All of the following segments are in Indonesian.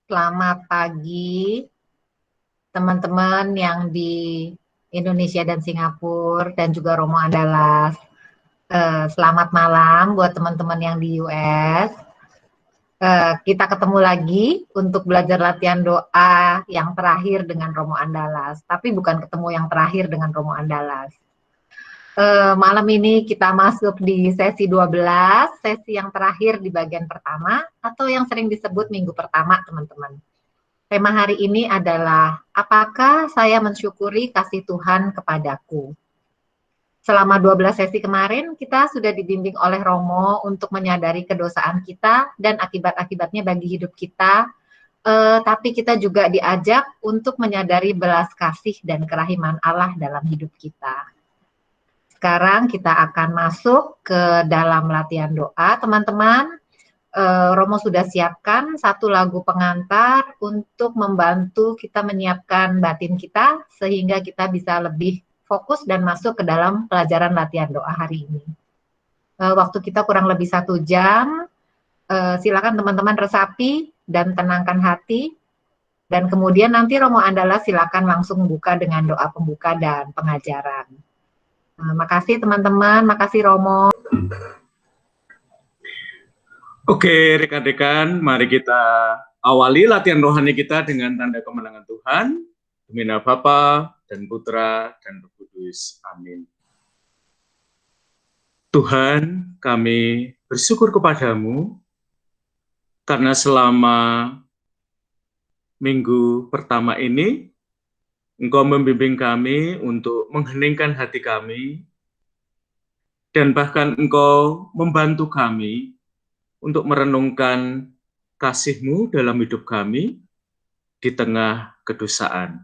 Selamat pagi teman-teman yang di Indonesia dan Singapura dan juga Romo Andalas. Selamat malam buat teman-teman yang di US. Kita ketemu lagi untuk belajar latihan doa yang terakhir dengan Romo Andalas. Tapi bukan ketemu yang terakhir dengan Romo Andalas. Malam ini kita masuk di sesi 12, sesi yang terakhir di bagian pertama, atau yang sering disebut minggu pertama, teman-teman. Tema hari ini adalah, apakah saya mensyukuri kasih Tuhan kepadaku? Selama 12 sesi kemarin, kita sudah dibimbing oleh Romo untuk menyadari kedosaan kita dan akibat-akibatnya bagi hidup kita, tapi kita juga diajak untuk menyadari belas kasih dan kerahiman Allah dalam hidup kita. Sekarang kita akan masuk ke dalam latihan doa, teman-teman. Romo sudah siapkan satu lagu pengantar untuk membantu kita menyiapkan batin kita sehingga kita bisa lebih fokus dan masuk ke dalam pelajaran latihan doa hari ini. Waktu kita kurang lebih 1 jam. Silakan teman-teman resapi dan tenangkan hati. Dan kemudian nanti Romo Andalas silakan langsung buka dengan doa pembuka dan pengajaran. Makasih teman-teman, makasih Romo. Oke, rekan-rekan, mari kita awali latihan rohani kita dengan tanda kemenangan Tuhan. Demi nama Bapa dan Putra dan Roh Kudus. Amin. Tuhan, kami bersyukur kepadamu karena selama minggu pertama ini Engkau membimbing kami untuk mengheningkan hati kami dan bahkan Engkau membantu kami untuk merenungkan kasih-Mu dalam hidup kami di tengah kedosaan.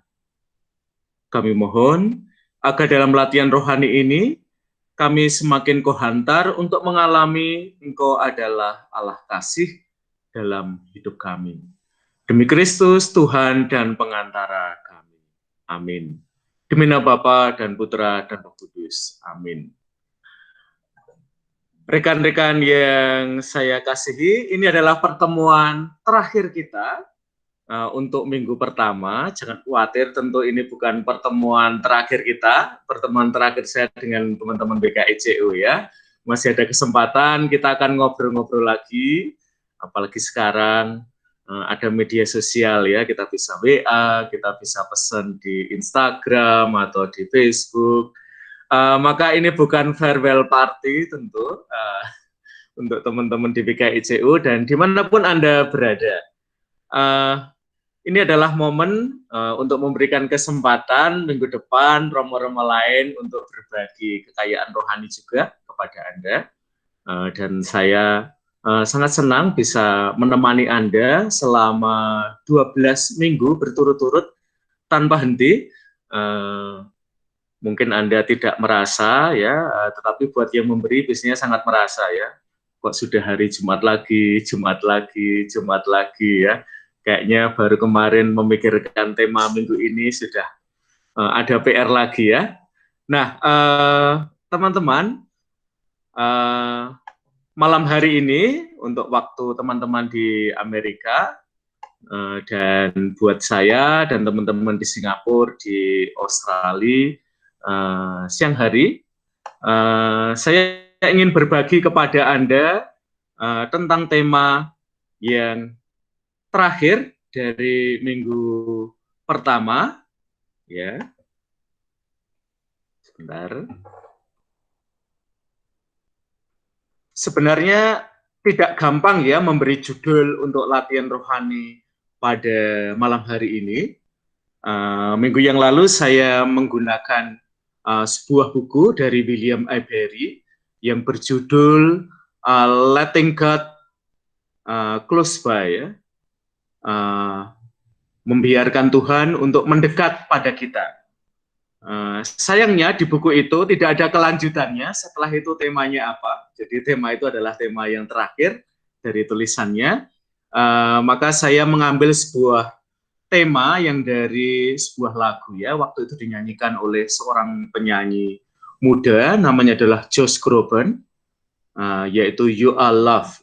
Kami mohon agar dalam latihan rohani ini kami semakin Kau hantar untuk mengalami Engkau adalah Allah kasih dalam hidup kami. Demi Kristus, Tuhan dan pengantara kami. Amin. Demi nama Bapa dan Putra dan Roh Kudus. Amin. Rekan-rekan yang saya kasihi, ini adalah pertemuan terakhir kita untuk minggu pertama. Jangan khawatir, tentu ini bukan pertemuan terakhir kita, pertemuan terakhir saya dengan teman-teman BKICU ya. Masih ada kesempatan, kita akan ngobrol-ngobrol lagi, apalagi sekarang ada media sosial ya, kita bisa WA, kita bisa pesan di Instagram atau di Facebook. Maka ini bukan farewell party tentu untuk teman-teman di BKICU dan dimanapun Anda berada. Ini adalah momen untuk memberikan kesempatan minggu depan romo-romo lain untuk berbagi kekayaan rohani juga kepada Anda. Dan saya sangat senang bisa menemani Anda selama 12 minggu berturut-turut tanpa henti. Mungkin Anda tidak merasa ya, tetapi buat yang memberi biasanya sangat merasa ya. Kok sudah hari Jumat lagi, Jumat lagi, Jumat lagi ya. Kayaknya baru kemarin memikirkan tema minggu ini sudah ada PR lagi ya. Nah, teman-teman, malam hari ini untuk waktu teman-teman di Amerika dan buat saya dan teman-teman di Singapura, di Australia, siang hari, saya ingin berbagi kepada Anda tentang tema yang terakhir dari minggu pertama, ya. Sebentar. Sebenarnya tidak gampang ya memberi judul untuk latihan rohani pada malam hari ini. Minggu yang lalu saya menggunakan sebuah buku dari William Ibery yang berjudul Letting God Close By, ya. Membiarkan Tuhan untuk mendekat pada kita. Sayangnya di buku itu tidak ada kelanjutannya setelah itu temanya apa. Jadi tema itu adalah tema yang terakhir dari tulisannya. Maka saya mengambil sebuah tema yang dari sebuah lagu ya. Waktu itu dinyanyikan oleh seorang penyanyi muda, namanya adalah Josh Groban, yaitu You Are Loved.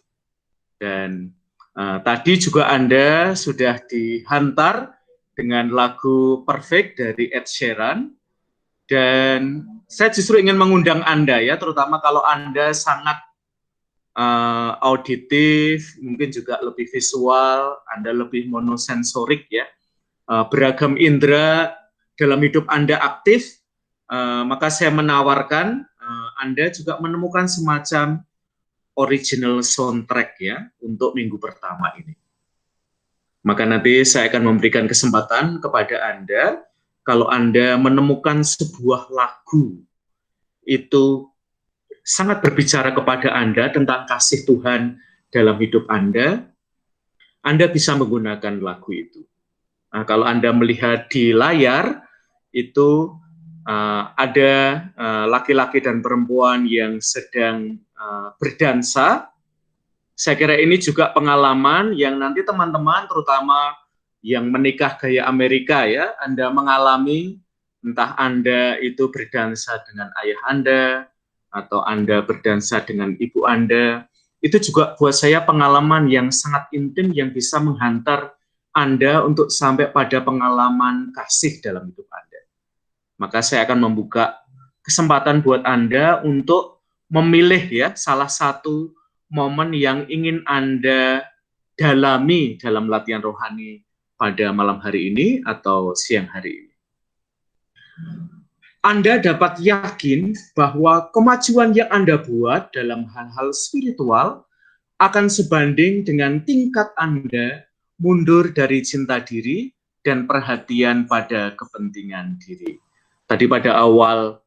Dan Tadi juga Anda sudah dihantar dengan lagu Perfect dari Ed Sheeran, dan saya justru ingin mengundang Anda ya, terutama kalau Anda sangat auditif, mungkin juga lebih visual, Anda lebih monosensorik ya, beragam indera dalam hidup Anda aktif, maka saya menawarkan Anda juga menemukan semacam original soundtrack ya untuk minggu pertama ini. Maka nanti saya akan memberikan kesempatan kepada Anda, kalau Anda menemukan sebuah lagu itu sangat berbicara kepada Anda tentang kasih Tuhan dalam hidup Anda bisa menggunakan lagu itu. Nah, kalau Anda melihat di layar, itu ada laki-laki dan perempuan yang sedang berdansa. Saya kira ini juga pengalaman yang nanti teman-teman, terutama yang menikah gaya Amerika ya, Anda mengalami, entah Anda itu berdansa dengan ayah Anda, atau Anda berdansa dengan ibu Anda, itu juga buat saya pengalaman yang sangat intim yang bisa menghantar Anda untuk sampai pada pengalaman kasih dalam hidup Anda. Maka saya akan membuka kesempatan buat Anda untuk memilih ya salah satu momen yang ingin Anda dalami dalam latihan rohani pada malam hari ini atau siang hari ini. Anda dapat yakin bahwa kemajuan yang Anda buat dalam hal-hal spiritual akan sebanding dengan tingkat Anda mundur dari cinta diri dan perhatian pada kepentingan diri. Tadi pada awal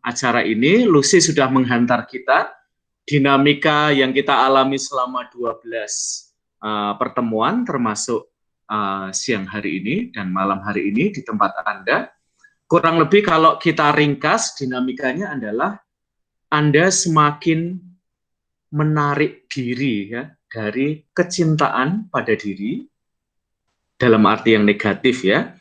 acara ini, Lucy sudah menghantar kita dinamika yang kita alami selama 12 pertemuan, termasuk siang hari ini dan malam hari ini di tempat Anda. Kurang lebih kalau kita ringkas, dinamikanya adalah Anda semakin menarik diri ya dari kecintaan pada diri dalam arti yang negatif ya,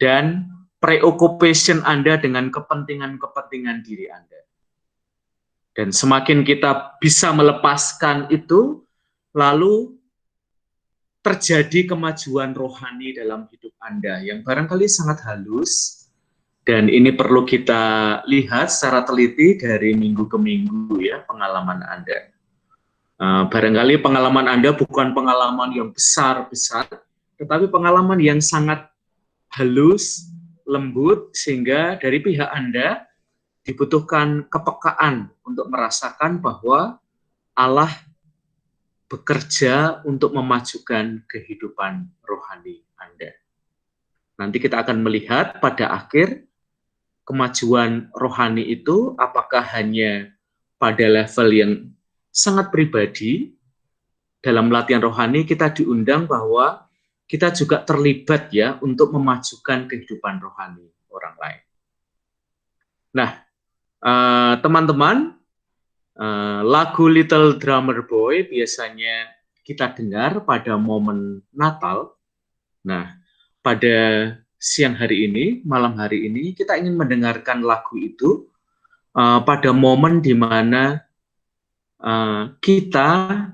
dan preoccupation Anda dengan kepentingan-kepentingan diri Anda. Dan semakin kita bisa melepaskan itu, lalu terjadi kemajuan rohani dalam hidup Anda yang barangkali sangat halus, dan ini perlu kita lihat secara teliti dari minggu ke minggu ya pengalaman Anda. Barangkali pengalaman Anda bukan pengalaman yang besar-besar, tetapi pengalaman yang sangat halus, lembut, sehingga dari pihak Anda dibutuhkan kepekaan untuk merasakan bahwa Allah bekerja untuk memajukan kehidupan rohani Anda. Nanti kita akan melihat pada akhir kemajuan rohani itu apakah hanya pada level yang sangat pribadi. Dalam latihan rohani kita diundang bahwa kita juga terlibat ya untuk memajukan kehidupan rohani orang lain. Nah, teman-teman, lagu Little Drummer Boy biasanya kita dengar pada momen Natal. Nah, pada siang hari ini, malam hari ini, kita ingin mendengarkan lagu itu pada momen di mana kita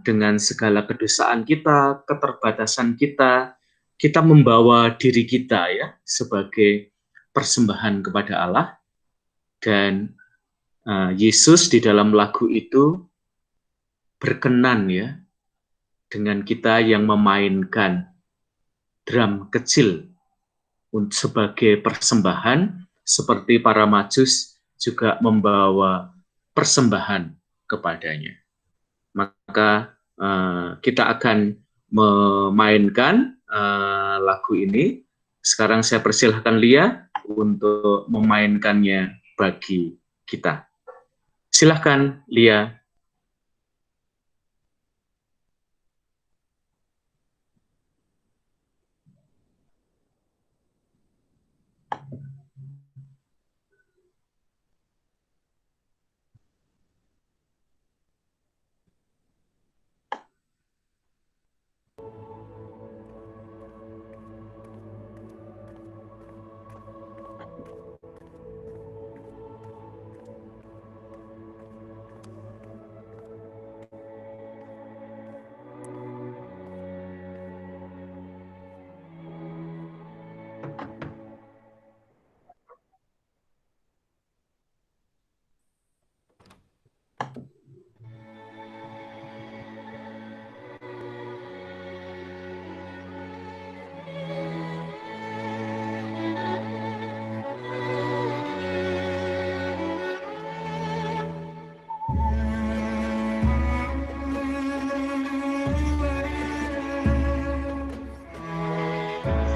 dengan segala kedosaan kita, keterbatasan kita, kita membawa diri kita ya sebagai persembahan kepada Allah, dan Yesus di dalam lagu itu berkenan ya dengan kita yang memainkan drum kecil sebagai persembahan, seperti para majus juga membawa persembahan kepadanya. Maka kita akan memainkan lagu ini. Sekarang saya persilahkan Lia untuk memainkannya bagi kita. Silahkan Lia.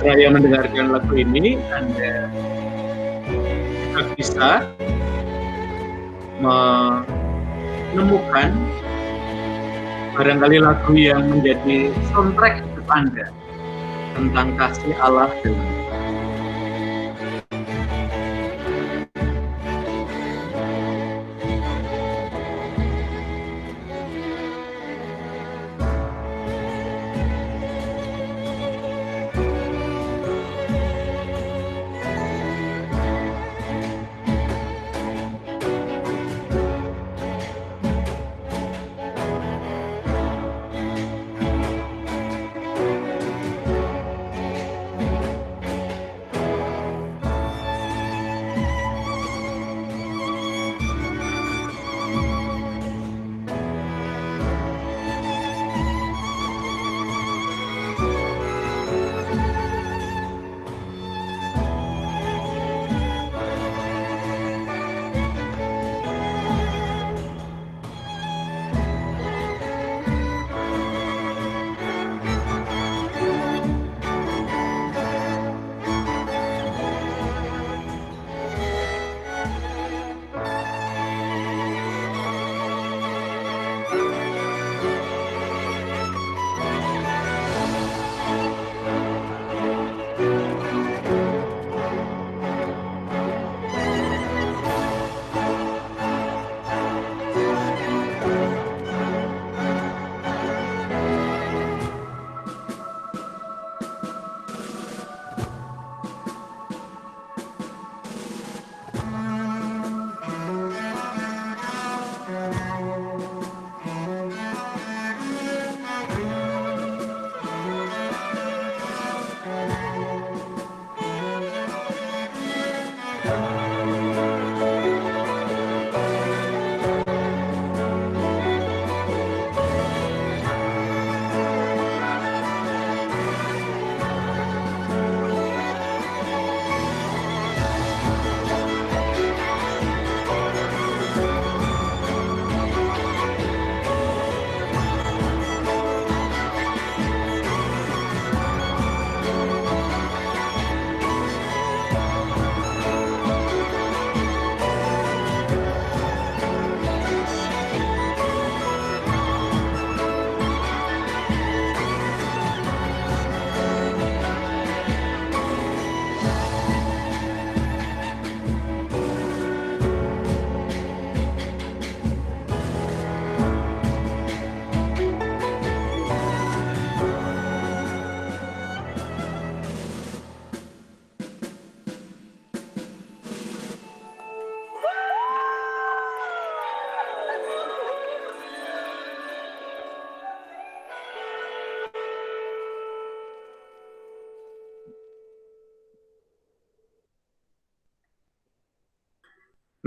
saya mendengarkan lagu ini, Anda juga bisa menemukan barangkali lagu yang menjadi soundtrack hidup Anda tentang kasih Allah dalam.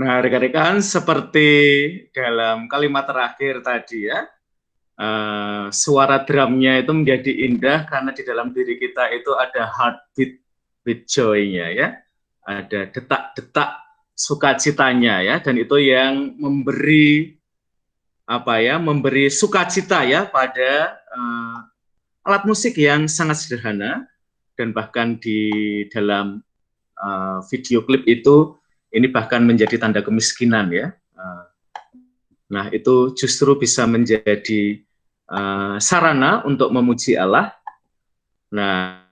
Nah, rekan-rekan, seperti dalam kalimat terakhir tadi ya, suara drumnya itu menjadi indah karena di dalam diri kita itu ada heartbeat with joy-nya ya, ada detak-detak sukacitanya ya, dan itu yang memberi memberi sukacita ya pada alat musik yang sangat sederhana, dan bahkan di dalam video klip itu ini bahkan menjadi tanda kemiskinan ya. Nah, itu justru bisa menjadi sarana untuk memuji Allah. Nah,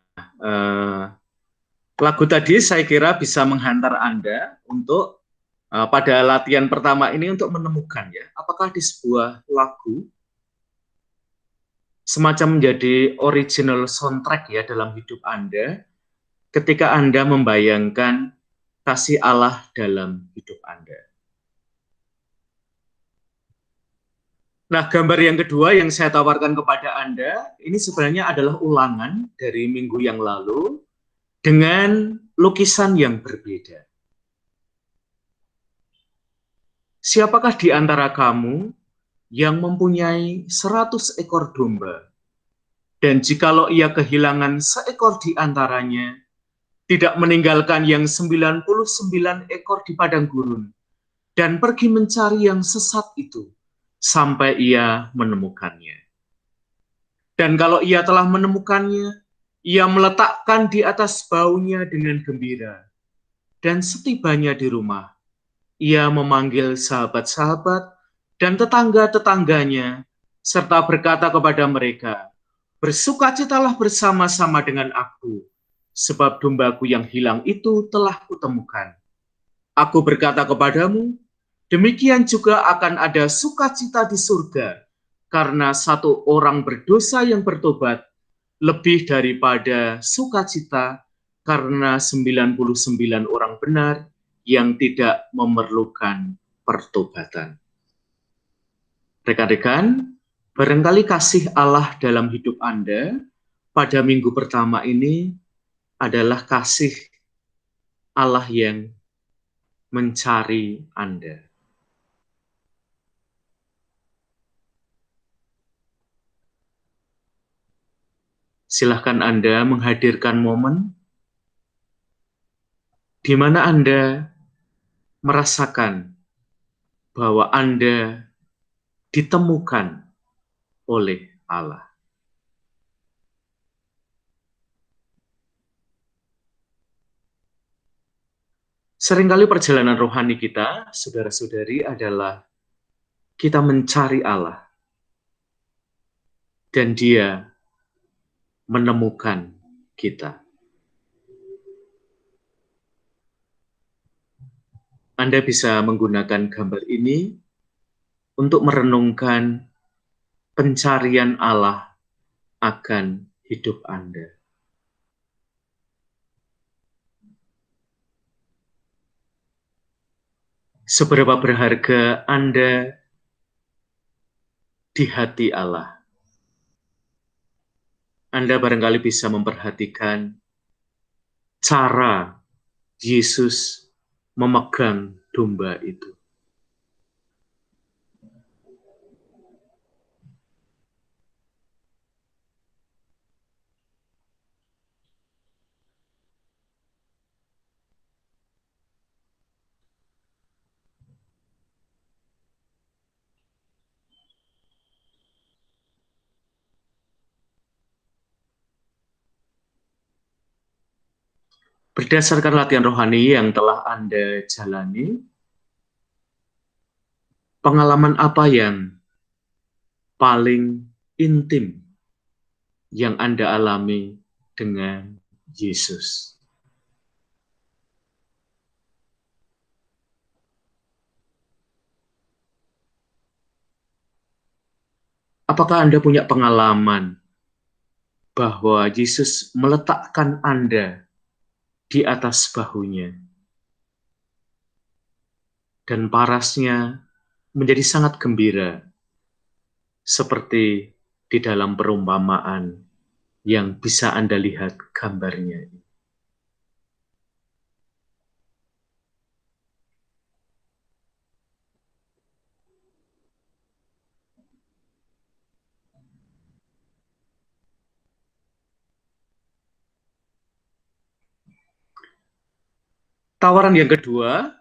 lagu tadi saya kira bisa menghantar Anda untuk pada latihan pertama ini untuk menemukan ya, apakah di sebuah lagu semacam menjadi original soundtrack ya dalam hidup Anda, ketika Anda membayangkan kasih Allah dalam hidup Anda. Nah, gambar yang kedua yang saya tawarkan kepada Anda, ini sebenarnya adalah ulangan dari minggu yang lalu dengan lukisan yang berbeda. Siapakah di antara kamu yang mempunyai 100 ekor domba, dan jikalau ia kehilangan seekor di antaranya, tidak meninggalkan yang 99 ekor di padang gurun, dan pergi mencari yang sesat itu, sampai ia menemukannya. Dan kalau ia telah menemukannya, Ia meletakkan di atas baunya dengan gembira, dan setibanya di rumah, ia memanggil sahabat-sahabat dan tetangga-tetangganya, serta berkata kepada mereka, "Bersukacitalah bersama-sama dengan aku, sebab dombaku yang hilang itu telah kutemukan." Aku berkata kepadamu, demikian juga akan ada sukacita di surga, karena satu orang berdosa yang bertobat, lebih daripada sukacita karena 99 orang benar yang tidak memerlukan pertobatan. Rekan-rekan, barangkali kasih Allah dalam hidup Anda pada minggu pertama ini adalah kasih Allah yang mencari Anda. Silahkan Anda menghadirkan momen di mana Anda merasakan bahwa Anda ditemukan oleh Allah. Seringkali perjalanan rohani kita, saudara-saudari, adalah kita mencari Allah dan Dia menemukan kita. Anda bisa menggunakan gambar ini untuk merenungkan pencarian Allah akan hidup Anda. Seberapa berharga Anda di hati Allah. Anda barangkali bisa memperhatikan cara Yesus memegang domba itu. Berdasarkan latihan rohani yang telah Anda jalani, pengalaman apa yang paling intim yang Anda alami dengan Yesus? Apakah Anda punya pengalaman bahwa Yesus meletakkan Anda di atas bahunya dan parasnya menjadi sangat gembira, seperti di dalam perumpamaan yang bisa Anda lihat gambarnya? Tawaran yang kedua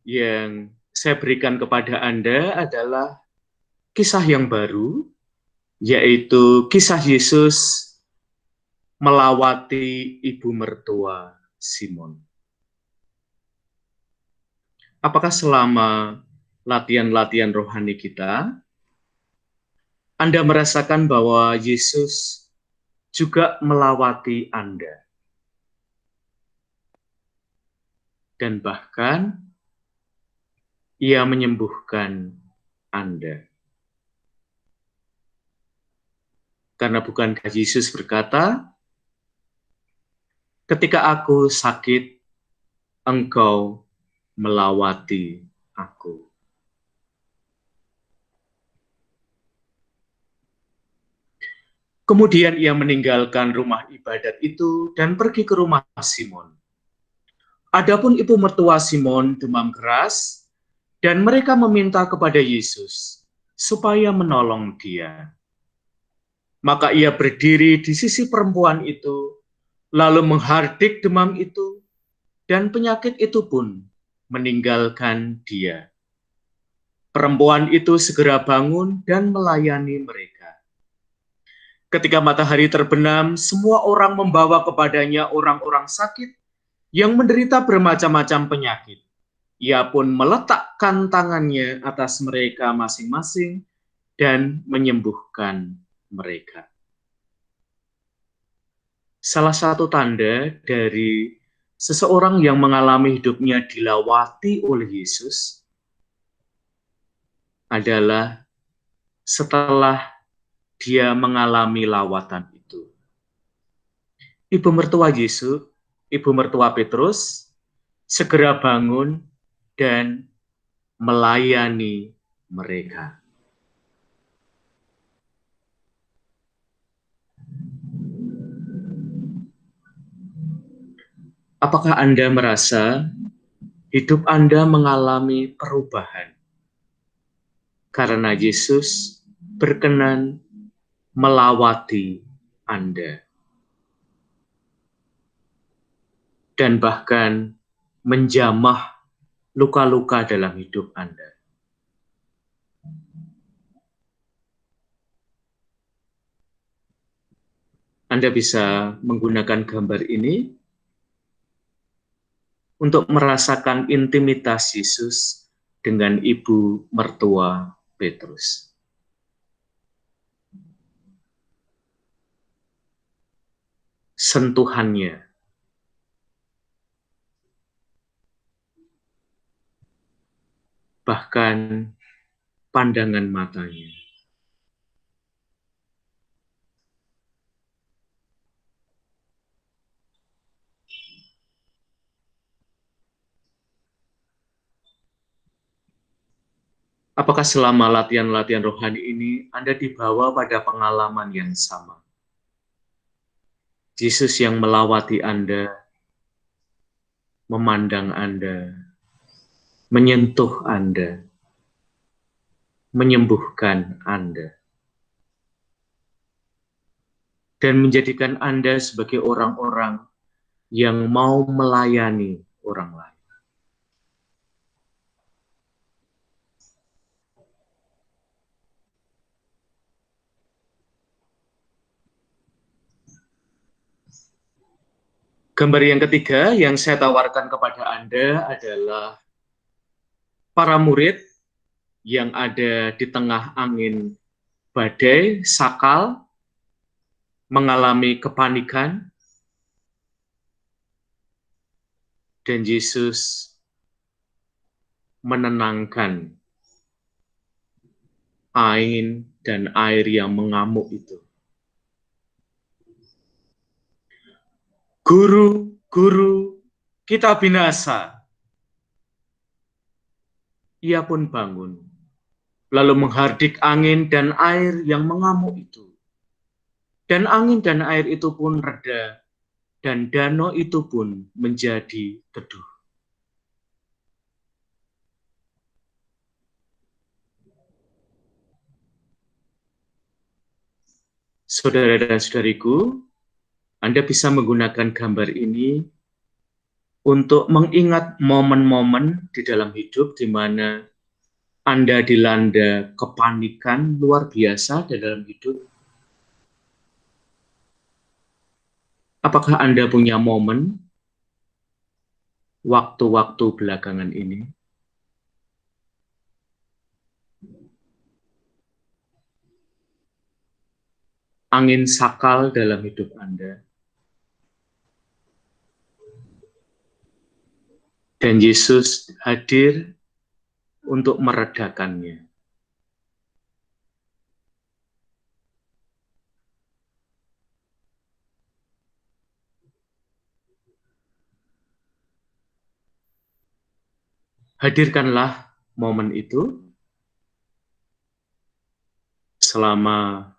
yang saya berikan kepada Anda adalah kisah yang baru, yaitu kisah Yesus melawati ibu mertua Simon. Apakah selama latihan-latihan rohani kita, Anda merasakan bahwa Yesus juga melawati Anda? Dan bahkan Ia menyembuhkan Anda. Karena bukankah Yesus berkata, "Ketika aku sakit, Engkau melawati aku." Kemudian ia meninggalkan rumah ibadat itu dan pergi ke rumah Simon. Adapun ibu mertua Simon demam keras, dan mereka meminta kepada Yesus supaya menolong dia. Maka ia berdiri di sisi perempuan itu, lalu menghardik demam itu, dan penyakit itu pun meninggalkan dia. Perempuan itu segera bangun dan melayani mereka. Ketika matahari terbenam, semua orang membawa kepadanya orang-orang sakit yang menderita bermacam-macam penyakit. Ia pun meletakkan tangannya atas mereka masing-masing dan menyembuhkan mereka. Salah satu tanda dari seseorang yang mengalami hidupnya dilawati oleh Yesus adalah setelah dia mengalami lawatan itu. Ibu mertua Yesus, ibu mertua Petrus, segera bangun dan melayani mereka. Apakah Anda merasa hidup Anda mengalami perubahan karena Yesus berkenan melawati Anda dan bahkan menjamah luka-luka dalam hidup Anda? Anda bisa menggunakan gambar ini untuk merasakan intimitas Yesus dengan ibu mertua Petrus. Sentuhannya, bahkan pandangan matanya. Apakah selama latihan-latihan rohani ini Anda dibawa pada pengalaman yang sama? Yesus yang melawati Anda, memandang Anda, menyentuh Anda, menyembuhkan Anda, dan menjadikan Anda sebagai orang-orang yang mau melayani orang lain. Gambar yang ketiga yang saya tawarkan kepada Anda adalah para murid yang ada di tengah angin badai, sakal, mengalami kepanikan, dan Yesus menenangkan angin dan air yang mengamuk itu. Guru, guru, kita binasa. Ia pun bangun, lalu menghardik angin dan air yang mengamuk itu. Dan angin dan air itu pun reda, dan danau itu pun menjadi teduh. Saudara dan saudariku, Anda bisa menggunakan gambar ini untuk mengingat momen-momen di dalam hidup di mana Anda dilanda kepanikan luar biasa di dalam hidup. Apakah Anda punya momen waktu-waktu belakangan ini? Angin sakal dalam hidup Anda. Dan Yesus hadir untuk meredakannya. Hadirkanlah momen itu selama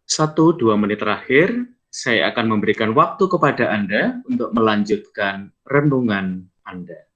1-2 menit terakhir. Saya akan memberikan waktu kepada Anda untuk melanjutkan renungan Anda.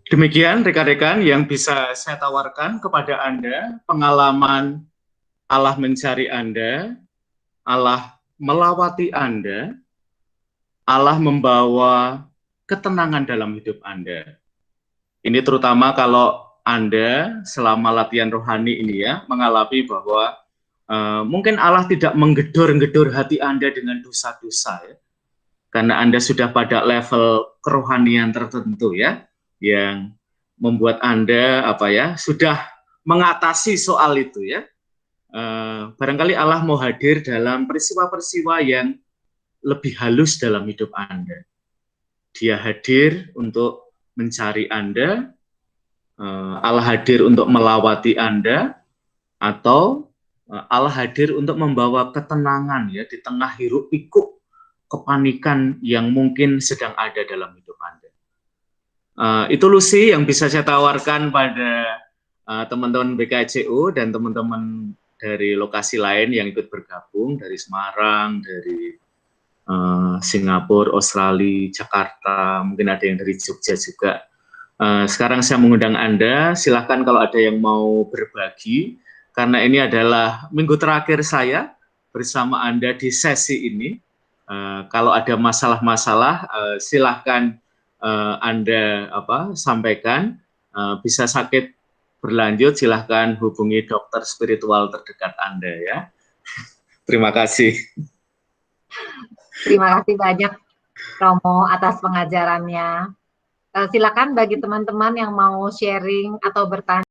Demikian rekan-rekan yang bisa saya tawarkan kepada Anda, pengalaman Allah mencari Anda, Allah melawati Anda, Allah membawa ketenangan dalam hidup Anda. Ini terutama kalau Anda selama latihan rohani ini ya, mengalami bahwa mungkin Allah tidak menggedor-gedor hati Anda dengan dosa-dosa ya, karena Anda sudah pada level kerohanian tertentu ya, yang membuat Anda sudah mengatasi soal itu ya. Barangkali Allah mau hadir dalam peristiwa-peristiwa yang lebih halus dalam hidup Anda. Dia hadir untuk mencari Anda, Allah hadir untuk melawati Anda, atau Allah hadir untuk membawa ketenangan ya di tengah hiruk pikuk kepanikan yang mungkin sedang ada dalam hidup Anda. Itu Lucy yang bisa saya tawarkan pada teman-teman BKJU dan teman-teman dari lokasi lain yang ikut bergabung, dari Semarang, dari Singapura, Australia, Jakarta, mungkin ada yang dari Jogja juga. Sekarang saya mengundang Anda, silahkan kalau ada yang mau berbagi, karena ini adalah minggu terakhir saya bersama Anda di sesi ini. Kalau ada masalah-masalah, silahkan Anda sampaikan. Bisa sakit berlanjut, silahkan hubungi dokter spiritual terdekat Anda ya. Terima kasih. Terima kasih banyak Romo atas pengajarannya. Silakan bagi teman-teman yang mau sharing atau bertanya.